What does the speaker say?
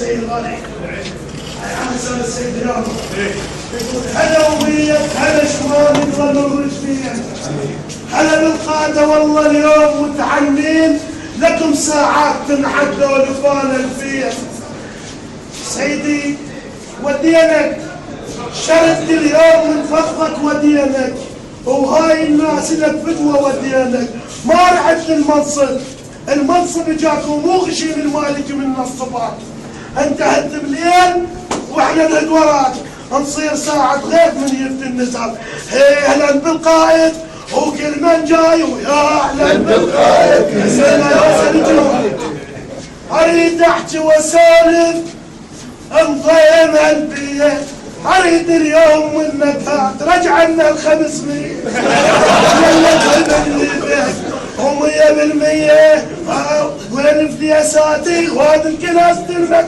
سيد غالي احسن السيد يوم يقول هلا وبيك هلا شمال يظل الرجلين هلا بالقاده والله اليوم متعنين لكم ساعات تنعدى ولفانا الفيل. سيدي ودينك شرد اليوم من فضلك ودينك وهاي الناس لك فدوه ودينك ما رعت المنصب جاك ومو غشيم المالك من الصباح انتهت بليل واحنا نهد وراك نصير ساعة غير من يفت النزال. اهلا بالقائد وكل من جاي ويا اهلا بالقائد يا سلام. اريد احكي واسولف انضيم البيت اريد اليوم منك ترجع لنا ال500 و100% وين فليساتي وهذا الكناس تلمك